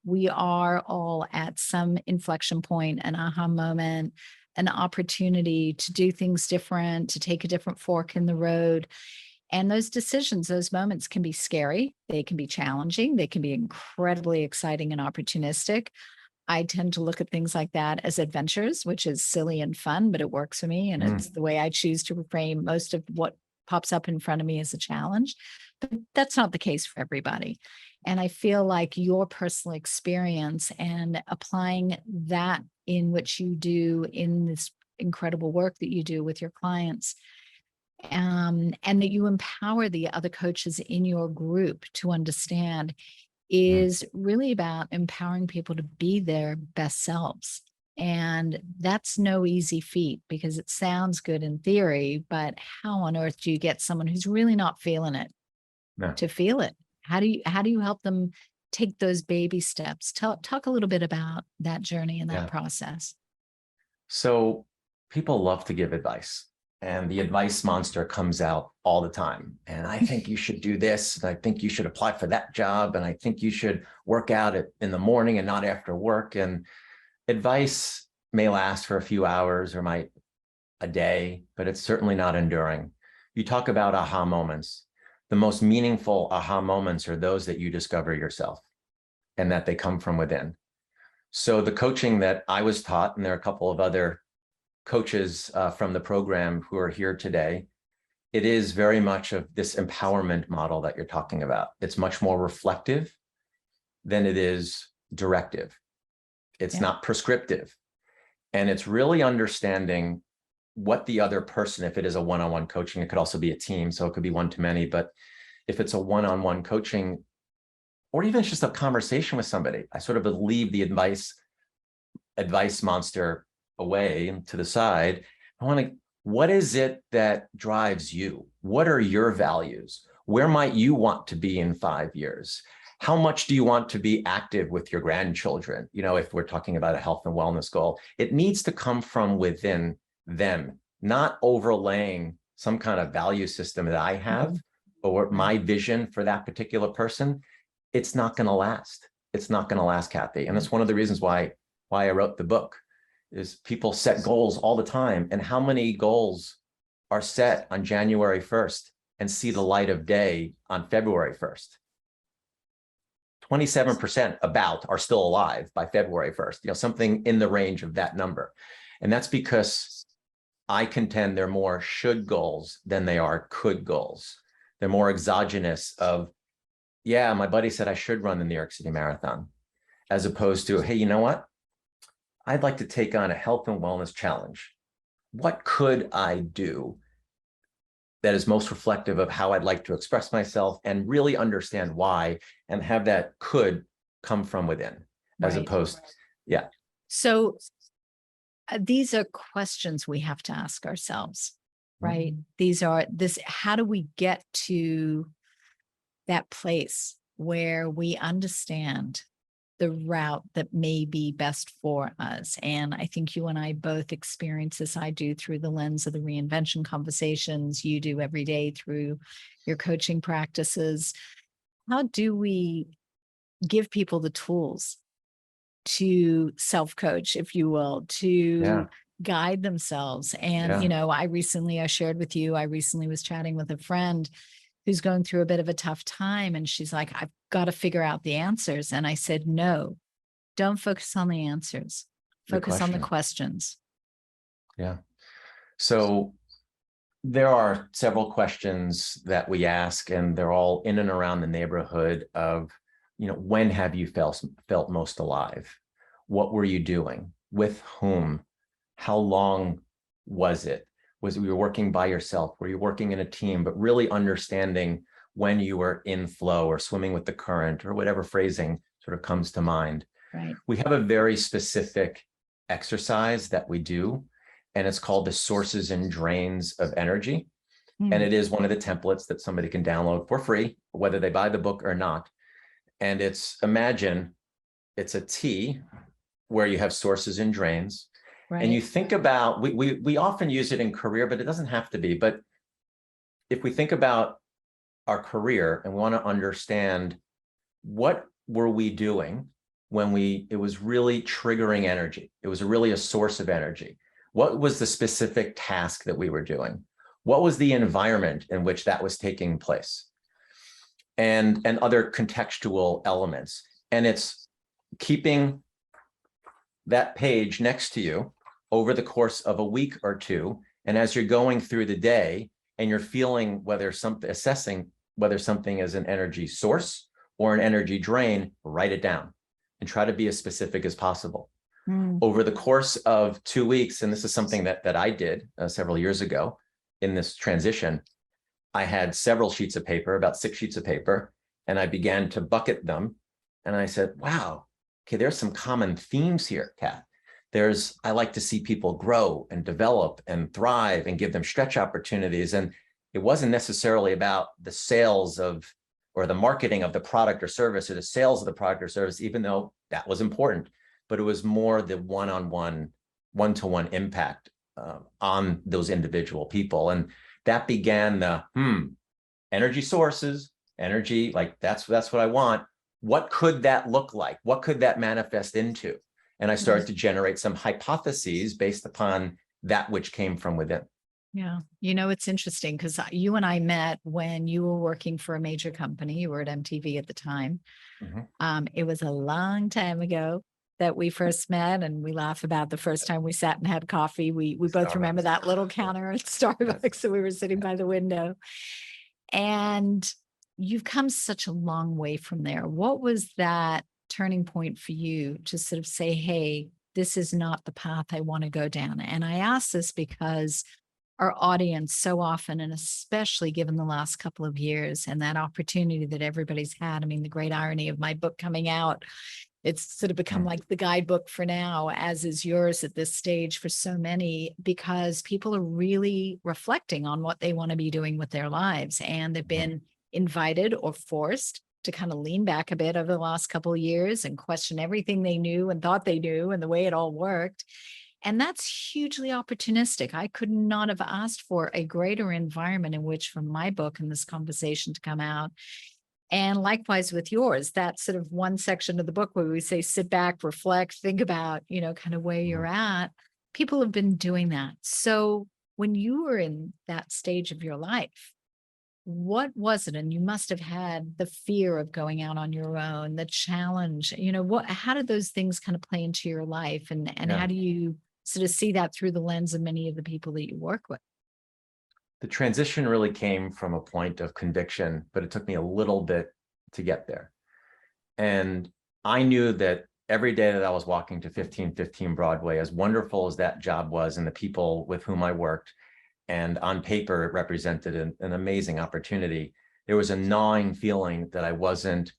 we are all at some inflection point, an aha moment, an opportunity to do things different, to take a different fork in the road. And those decisions, those moments can be scary. They can be challenging. They can be incredibly exciting and opportunistic. I tend to look at things like that as adventures, which is silly and fun, but it works for me. And it's the way I choose to reframe most of what pops up in front of me as a challenge. But that's not the case for everybody. And I feel like your personal experience and applying that in what you do in this incredible work that you do with your clients, and that you empower the other coaches in your group to understand, is really about empowering people to be their best selves. And that's no easy feat, because it sounds good in theory, but how on earth do you get someone who's really not feeling it No. to feel it? How do you help them take those baby steps? Talk a little bit about that journey and that process. So people love to give advice, and the advice monster comes out all the time. And I think you should do this, and I think you should apply for that job, and I think you should work out in the morning and not after work. And advice may last for a few hours or a day, but it's certainly not enduring. You talk about aha moments. The most meaningful aha moments are those that you discover yourself, and that they come from within. So the coaching that I was taught, and there are a couple of other coaches from the program who are here today, it is very much of this empowerment model that you're talking about. It's much more reflective than it is directive. It's not prescriptive. And it's really understanding what the other person, if it is a one-on-one coaching, it could also be a team, so it could be one-to-many, but if it's a one-on-one coaching, or even just a conversation with somebody, I sort of leave the advice monster away and to the side. What is it that drives you? What are your values? Where might you want to be in 5 years? How much do you want to be active with your grandchildren? You know, if we're talking about a health and wellness goal, it needs to come from within them, not overlaying some kind of value system that I have or my vision for that particular person. It's not going to last. It's not going to last, Kathy. And that's one of the reasons why I wrote the book, is people set goals all the time. And how many goals are set on January 1st and see the light of day on February 1st? 27% about are still alive by February 1st, you know, something in the range of that number. And that's because I contend they're more should goals than they are could goals. They're more exogenous of, yeah, my buddy said I should run the New York City Marathon, as opposed to, hey, you know what? I'd like to take on a health and wellness challenge. What could I do that is most reflective of how I'd like to express myself, and really understand why, and have that could come from within, as opposed, So these are questions we have to ask ourselves, right? How do we get to that place where we understand the route that may be best for us? And I think you and I both experience this. I do through the lens of the reinvention conversations. You do every day through your coaching practices. How do we give people the tools to self-coach, if you will, to guide themselves? And, you know, I shared with you, I recently was chatting with a friend who's going through a bit of a tough time. And she's like, I've got to figure out the answers. And I said, no, don't focus on the answers. Focus on the questions. Yeah. So there are several questions that we ask, and they're all in and around the neighborhood of, you know, when have you felt most alive? What were you doing? With whom? How long was it? Was you were working by yourself? Were you working in a team? But really understanding when you were in flow or swimming with the current, or whatever phrasing sort of comes to mind. Right. We have a very specific exercise that we do, and it's called the sources and drains of energy. And it is one of the templates that somebody can download for free, whether they buy the book or not. And imagine it's a T where you have sources and drains. Right. And you think about, we often use it in career, but it doesn't have to be. But if we think about our career and we want to understand what were we doing when it was really triggering energy. It was really a source of energy. What was the specific task that we were doing? What was the environment in which that was taking place? And other contextual elements. And it's keeping that page next to you over the course of a week or two. And as you're going through the day and you're feeling assessing whether something is an energy source or an energy drain, write it down and try to be as specific as possible. Over the course of 2 weeks, and this is something that I did several years ago in this transition, I had several sheets of paper, about 6 sheets of paper, and I began to bucket them. And I said, wow, okay, there's some common themes here, Kat. I like to see people grow and develop and thrive and give them stretch opportunities. And it wasn't necessarily about the sales or the marketing of the product or service or the sales of the product or service, even though that was important, but it was more the one-to-one impact on those individual people. And that began the energy sources, energy, like that's what I want. What could that look like? What could that manifest into? And I started to generate some hypotheses based upon that which came from within. Yeah. It's interesting because you and I met when you were working for a major company. You were at MTV at the time. It was a long time ago that we first met, and we laugh about the first time we sat and had coffee. We both remember that little counter at Starbucks. So we were sitting by the window. And you've come such a long way from there. What was that turning point for you to sort of say, hey, this is not the path I want to go down? And I ask this because our audience so often, and especially given the last couple of years and that opportunity that everybody's had, I mean, the great irony of my book coming out, it's sort of become like the guidebook for now, as is yours at this stage for so many, because people are really reflecting on what they want to be doing with their lives. And they've been invited or forced to kind of lean back a bit over the last couple of years and question everything they knew and thought they knew and the way it all worked. And that's hugely opportunistic. I could not have asked for a greater environment in which for my book and this conversation to come out. And likewise with yours, that sort of one section of the book where we say, sit back, reflect, think about, kind of where you're at. People have been doing that. So when you were in that stage of your life, what was it? And you must have had the fear of going out on your own, the challenge, how did those things kind of play into your life? And how do you sort of see that through the lens of many of the people that you work with? The transition really came from a point of conviction, but it took me a little bit to get there. And I knew that every day that I was walking to 1515 Broadway, as wonderful as that job was and the people with whom I worked, and on paper, it represented an amazing opportunity, there was a gnawing feeling that I wasn't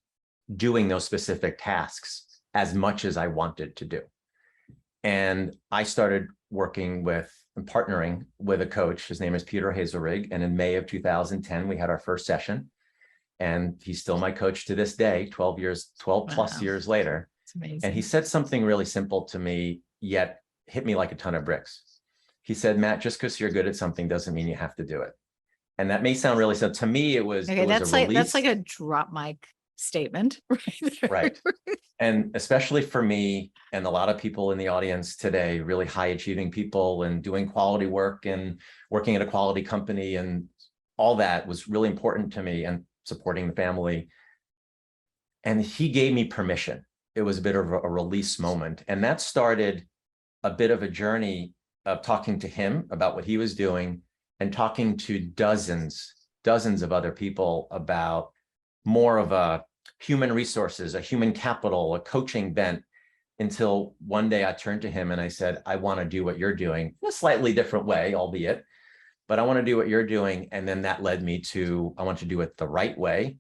doing those specific tasks as much as I wanted to do. And I started working with and partnering with a coach. His name is Peter Hazelrig. And in May of 2010, we had our first session. And he's still my coach to this day, 12 plus years later. It's amazing. And he said something really simple to me, yet hit me like a ton of bricks. He said, Matt, just because you're good at something doesn't mean you have to do it. And that may sound really simple. To me, it was, okay, it was that's a like release. That's like a drop mic statement. Right. And especially for me and a lot of people in the audience today, really high achieving people and doing quality work and working at a quality company, and all that was really important to me, and supporting the family. And he gave me permission. It was a bit of a release moment. And that started a bit of a journey of talking to him about what he was doing and talking to dozens of other people about more of a human resources, a human capital, a coaching bent, until one day I turned to him and I said, I want to do what you're doing in a slightly different way, albeit, but I want to do what you're doing. And then that led me to, I want to do it the right way,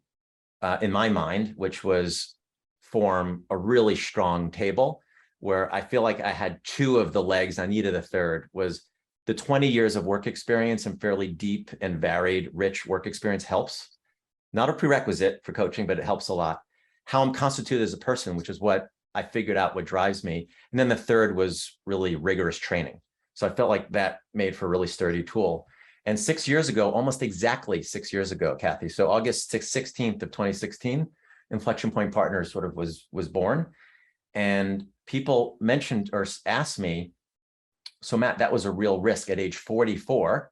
in my mind, which was form a really strong table where I feel like I had two of the legs. I needed a third. Was the 20 years of work experience and fairly deep and varied, rich work experience helps. Not a prerequisite for coaching, but it helps a lot. How I'm constituted as a person, which is what I figured out what drives me. And then the third was really rigorous training. So I felt like that made for a really sturdy tool. And 6 years ago, almost exactly 6 years ago, Kathy, so August 16th of 2016, Inflection Point Partners sort of was born. And people mentioned or asked me, so Matt, that was a real risk at age 44,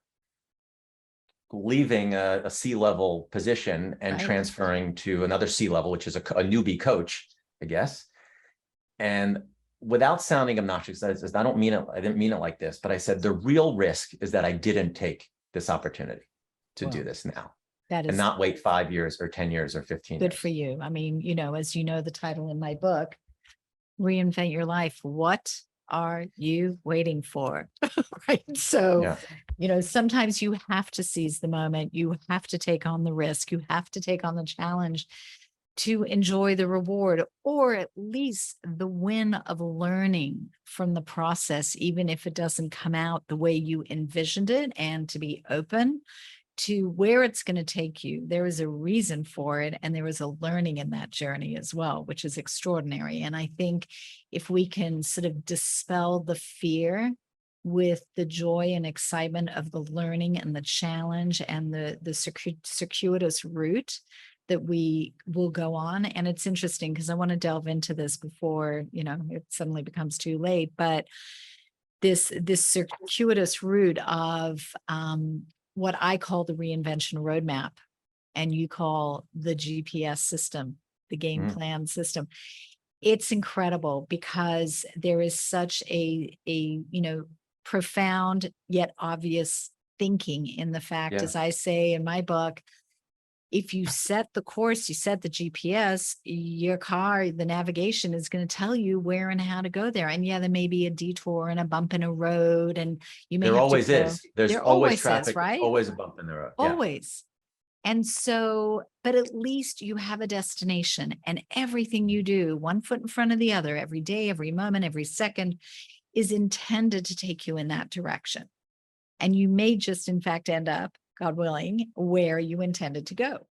leaving a C-level position and Right. transferring to another C-level, which is a newbie coach, I guess. And without sounding obnoxious, I didn't mean it like this, but I said, the real risk is that I didn't take this opportunity to do this now That and is not wait 5 years or 10 years or 15 good years. for you. I mean, as you know, the title in my book, Reinvent Your Life. What are you waiting for? Right. So, Yeah. sometimes you have to seize the moment. You have to take on the risk. You have to take on the challenge to enjoy the reward, or at least the win of learning from the process, even if it doesn't come out the way you envisioned it, and to be open to where it's going to take you. There is a reason for it, and there is a learning in that journey as well, which is extraordinary. And I think if we can sort of dispel the fear with the joy and excitement of the learning and the challenge and the circuitous route that we will go on. And it's interesting because I want to delve into this before, it suddenly becomes too late. But this circuitous route of what I call the reinvention roadmap, and you call the GPS system, the game plan system. It's incredible because there is such a profound yet obvious thinking in the fact, as I say in my book, if you set the course, you set the GPS, your car, the navigation is going to tell you where and how to go there. And yeah, there may be a detour and a bump in a road, and you may There have always to go. is. There's There always always traffic, is, right? always a bump in the road. Yeah. Always. And so, but at least you have a destination, and everything you do, one foot in front of the other, every day, every moment, every second, is intended to take you in that direction. And you may just, in fact, end up, God willing, where you intended to go.